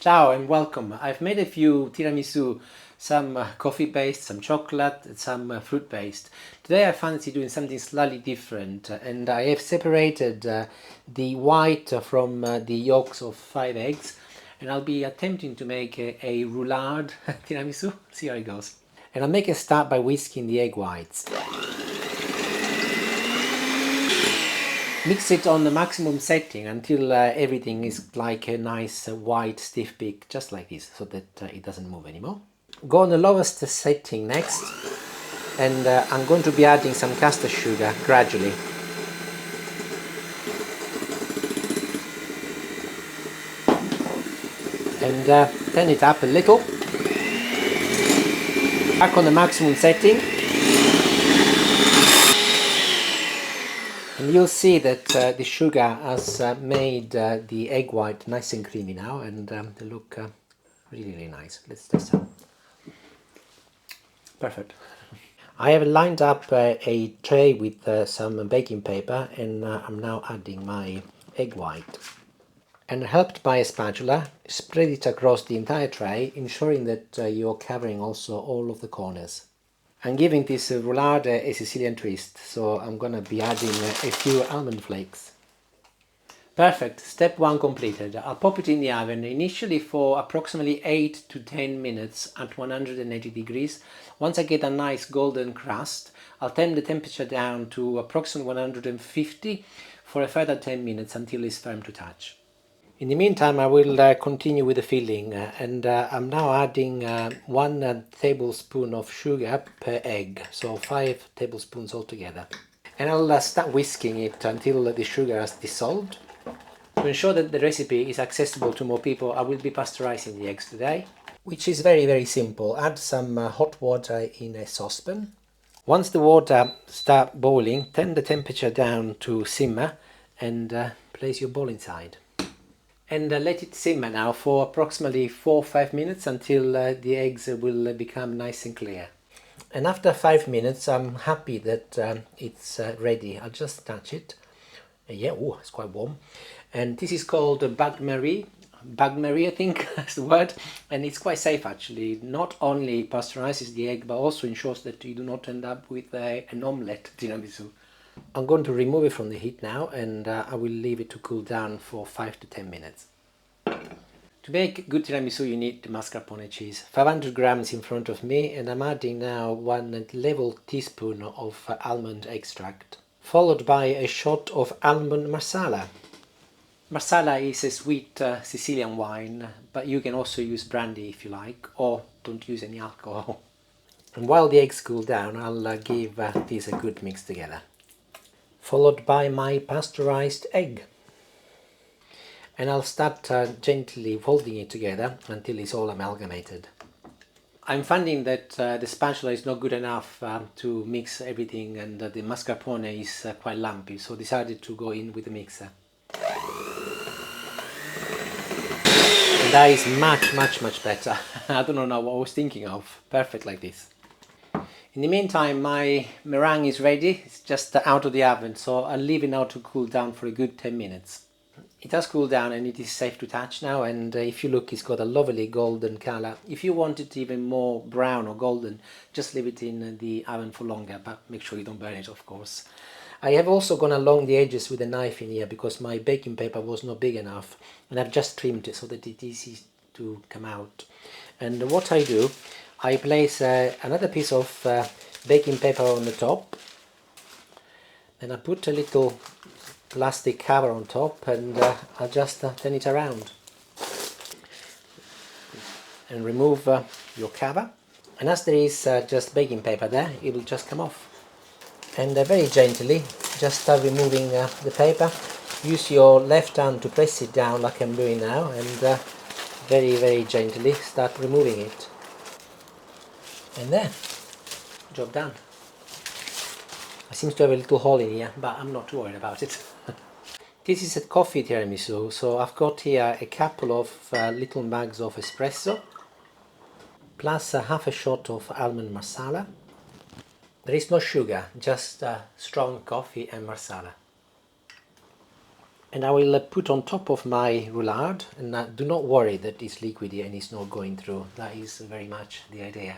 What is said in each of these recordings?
Ciao and welcome. I've made a few tiramisu, some coffee based, some chocolate, and some fruit based. Today I fancy doing something slightly different and I have separated the white from the yolks of 5 eggs, and I'll be attempting to make a roulade tiramisu. See how it goes. And I'll make a start by whisking the egg whites. Mix it on the maximum setting until everything is like a nice white stiff peak, just like this, so that it doesn't move anymore. Go on the lowest setting next, and I'm going to be adding some caster sugar gradually. And turn it up a little. Back on the maximum setting. And you'll see that the sugar has made the egg white nice and creamy now, and they look really nice. Let's test them. Perfect. I have lined up a tray with some baking paper, and I'm now adding my egg white. And helped by a spatula, spread it across the entire tray, ensuring that you're covering also all of the corners. I'm giving this roulade a Sicilian twist, so I'm gonna be adding a few almond flakes. Perfect, step 1 completed. I'll pop it in the oven initially for approximately 8 to 10 minutes at 180 degrees. Once I get a nice golden crust, I'll turn the temperature down to approximately 150 for a further 10 minutes until it's firm to touch. In the meantime, I will continue with the filling, and I'm now adding 1 tablespoon of sugar per egg, so 5 tablespoons altogether. And I'll start whisking it until the sugar has dissolved. To ensure that the recipe is accessible to more people, I will be pasteurizing the eggs today, which is very simple. Add some hot water in a saucepan. Once the water starts boiling, turn the temperature down to simmer and place your bowl inside. And let it simmer now for approximately 4 or 5 minutes until the eggs will become nice and clear. And after 5 minutes, I'm happy that it's ready. I'll just touch it. Yeah, oh, it's quite warm. And this is called bain-marie. Bain-marie, I think that's the word. And it's quite safe actually. Not only pasteurizes the egg, but also ensures that you do not end up with an omelette tiramisu. I'm going to remove it from the heat now, and I will leave it to cool down for 5 to 10 minutes. To make good tiramisu you need the mascarpone cheese. 500 grams in front of me, and I'm adding now 1 level teaspoon of almond extract, followed by a shot of Almond Marsala. Marsala is a sweet Sicilian wine, but you can also use brandy if you like, or don't use any alcohol. And while the eggs cool down, I'll give these a good mix together. Followed by my pasteurized egg. And I'll start gently folding it together until it's all amalgamated. I'm finding that the spatula is not good enough to mix everything, and the mascarpone is quite lumpy, so decided to go in with the mixer. And that is much better. I don't know what I was thinking of. Perfect like this. In the meantime, my meringue is ready. It's just out of the oven, so I'll leave it now to cool down for a good 10 minutes. It has cooled down and it is safe to touch now, and if you look, it's got a lovely golden color. If you want it even more brown or golden, just leave it in the oven for longer, but make sure you don't burn it, of course. I have also gone along the edges with a knife in here because my baking paper was not big enough, and I've just trimmed it so that it's easy to come out. And what I do, I place another piece of baking paper on the top, then I put a little plastic cover on top, and I'll just turn it around and remove your cover. And as there is just baking paper there, it will just come off. And very gently just start removing the paper. Use your left hand to press it down like I'm doing now, and very gently start removing it. And there, job done. I seem to have a little hole in here, but I'm not too worried about it. This is a coffee tiramisu, so I've got here a couple of little mugs of espresso, plus half a shot of almond marsala. There is no sugar, just strong coffee and marsala. And I will put on top of my roulade, and do not worry that it's liquidy and it's not going through. That is very much the idea.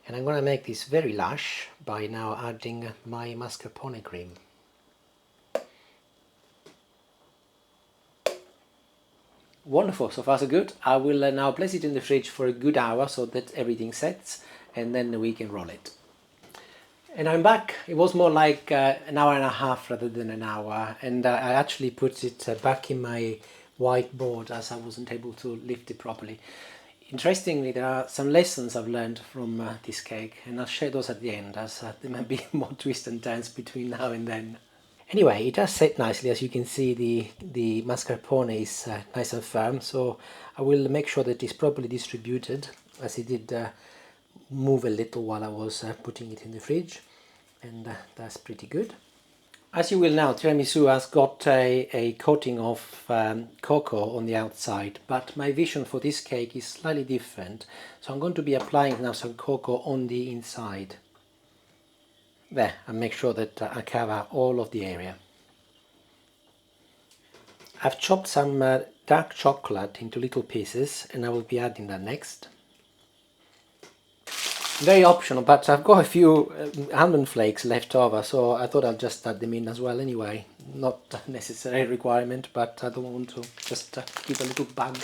And I'm going to make this very lush by now adding my mascarpone cream. Wonderful, so far so good. I will now place it in the fridge for a good hour so that everything sets, and then we can roll it. And I'm back. It was more like an hour and a half rather than an hour, and I actually put it back in my whiteboard as I wasn't able to lift it properly. Interestingly, there are some lessons I've learned from this cake, and I'll share those at the end, as there might be more twists and turns between now and then. Anyway, it does set nicely. As you can see, the mascarpone is nice and firm, so I will make sure that it's properly distributed, as it did move a little while I was putting it in the fridge, and that's pretty good. As you will now, tiramisu has got a coating of cocoa on the outside, but my vision for this cake is slightly different, so I'm going to be applying now some cocoa on the inside. There, and make sure that I cover all of the area. I've chopped some dark chocolate into little pieces, and I will be adding that next. Very optional, but I've got a few almond flakes left over, so I thought I'll just add them in as well anyway. Not a necessary requirement, but I don't want to just give a little bug.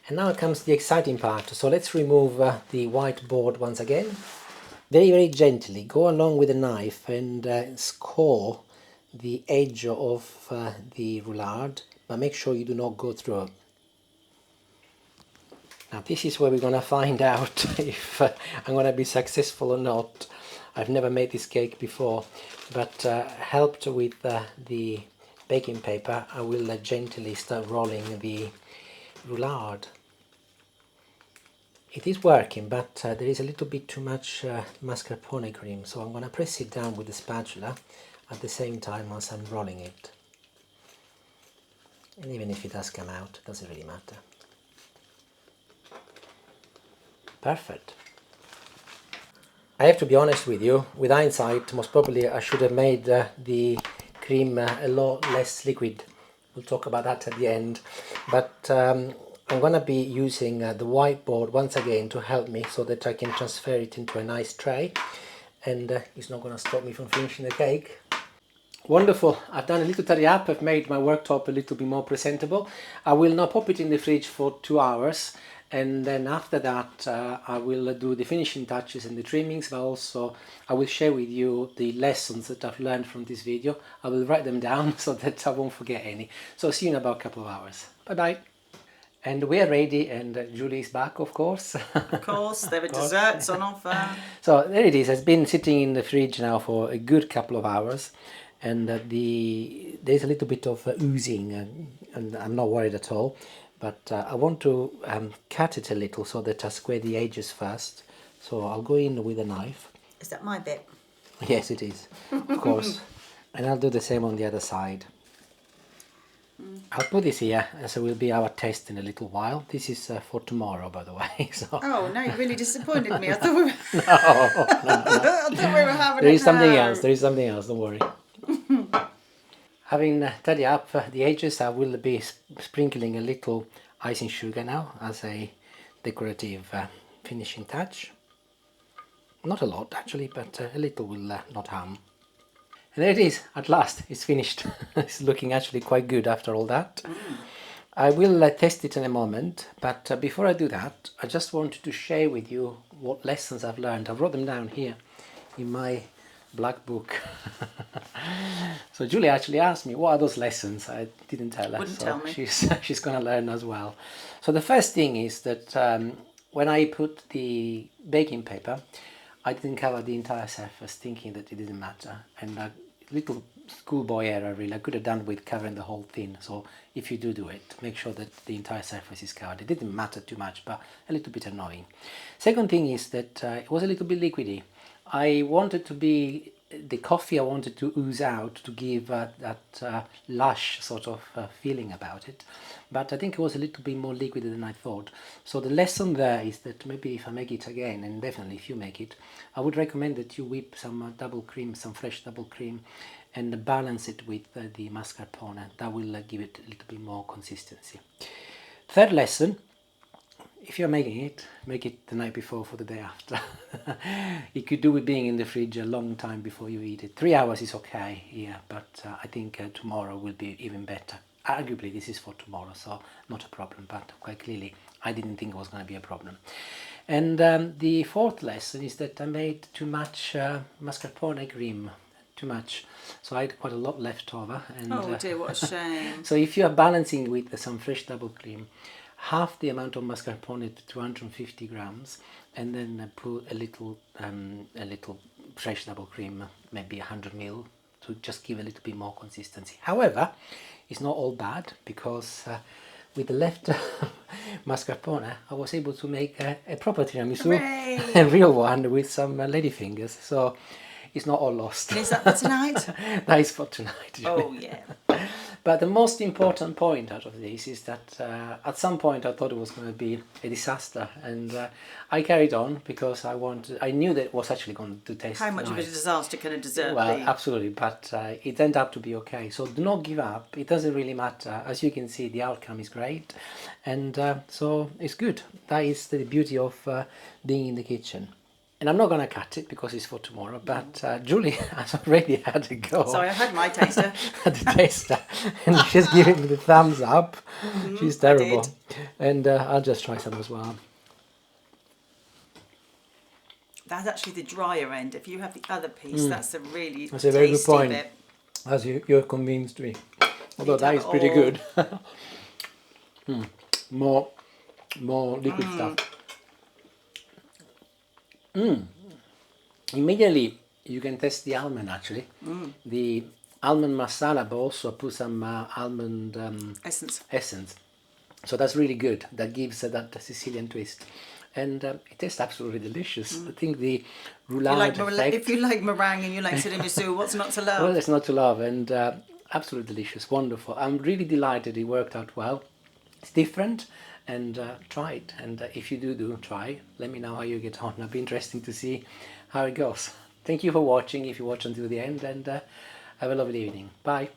And now comes the exciting part, so let's remove the white board once again. Very, very gently go along with a knife and score the edge of the roulade, but make sure you do not go through. Now this is where we're going to find out if I'm going to be successful or not. I've never made this cake before, but helped with the baking paper, I will gently start rolling the roulade. It is working, but there is a little bit too much mascarpone cream, so I'm going to press it down with the spatula at the same time as I'm rolling it. And even if it does come out, it doesn't really matter. Perfect. I have to be honest with you, with hindsight, most probably I should have made the cream a lot less liquid. We'll talk about that at the end, but I'm going to be using the whiteboard once again to help me so that I can transfer it into a nice tray, and it's not going to stop me from finishing the cake. Wonderful, I've done a little tidy up, I've made my worktop a little bit more presentable. I will now pop it in the fridge for 2 hours, and then after that I will do the finishing touches and the trimmings, but also I will share with you the lessons that I've learned from this video. I will write them down so that I won't forget any. So see you in about a couple of hours. Bye bye. And we are ready, and Julie is back, of course. Of course, there are desserts on offer. So there it is. It's been sitting in the fridge now for a good couple of hours, and there's a little bit of oozing, and I'm not worried at all. But I want to cut it a little so that I square the edges first. So I'll go in with a knife. Is that my bit? Yes, it is, of course. And I'll do the same on the other side. I'll put this here, as it will be our test in a little while. This is for tomorrow, by the way. So. Oh, no, you really disappointed me. I thought we were, No. I thought we were having There is something now. else. There is something else. Don't worry. Having tidied up the edges, I will be sprinkling a little icing sugar now as a decorative finishing touch. Not a lot, actually, but a little will not harm. And there it is, at last, it's finished. It's looking actually quite good after all that. I will test it in a moment, but before I do that, I just wanted to share with you what lessons I've learned. I wrote them down here in my black book. So Julie actually asked me, what are those lessons? I didn't tell her, Wouldn't so tell me. she's going to learn as well. So the first thing is that when I put the baking paper, I didn't cover the entire surface, thinking that it didn't matter. And a little schoolboy error, really. I could have done with covering the whole thing. So if you do it, make sure that the entire surface is covered. It didn't matter too much, but a little bit annoying. Second thing is that it was a little bit liquidy. I wanted to be the coffee I wanted to ooze out to give that lush sort of feeling about it, but I think it was a little bit more liquid than I thought. So the lesson there is that maybe if I make it again, and definitely if you make it, I would recommend that you whip some double cream, some fresh double cream, and balance it with the mascarpone. That will give it a little bit more consistency. Third lesson: if you're making it, make it the night before for the day after. You could do with being in the fridge a long time before you eat it. 3 hours is okay, yeah, but I think tomorrow will be even better. Arguably, this is for tomorrow, so not a problem, but quite clearly, I didn't think it was going to be a problem. And the fourth lesson is that I made too much mascarpone cream, too much. So I had quite a lot left over. And, Oh dear, what a shame. so if you are balancing with some fresh double cream, half the amount of mascarpone to 250 grams, and then put a little fresh double cream, maybe 100 ml, to just give a little bit more consistency. However, it's not all bad, because with the left mascarpone, I was able to make a proper tiramisu, Hooray! a real one with some ladyfingers. So it's not all lost. And is that for tonight? That is for tonight. Oh yeah. But the most important point out of this is that at some point I thought it was going to be a disaster, and I carried on because I knew that it was actually going to taste How much of a nice. disaster can a dessert Well, be? absolutely, but it ended up to be okay. So do not give up. It doesn't really matter. As you can see, the outcome is great, and so it's good. That is the beauty of being in the kitchen. And I'm not going to cut it because it's for tomorrow, but Julie has already had a go. Sorry, I had my taster. At the taster, and she's giving me the thumbs up. She's terrible. And I'll just try some as well. That's actually the drier end. If you have the other piece, that's the really That's a very good tasty point. bit. As you're convinced me. Although You'd that have is it pretty all. good. More liquid stuff. Immediately you can taste the almond actually. The almond masala, but also put some almond essence. So that's really good. That gives that Sicilian twist. And it tastes absolutely delicious. I think the roulade effect... If you like meringue and you like tiramisu, what's not to love? Well, it's not to love, and absolutely delicious, wonderful. I'm really delighted it worked out well. It's different, and try it. And if you do try, let me know how you get on. It'll be interesting to see how it goes. Thank you for watching, if you watch until the end, and have a lovely evening. Bye.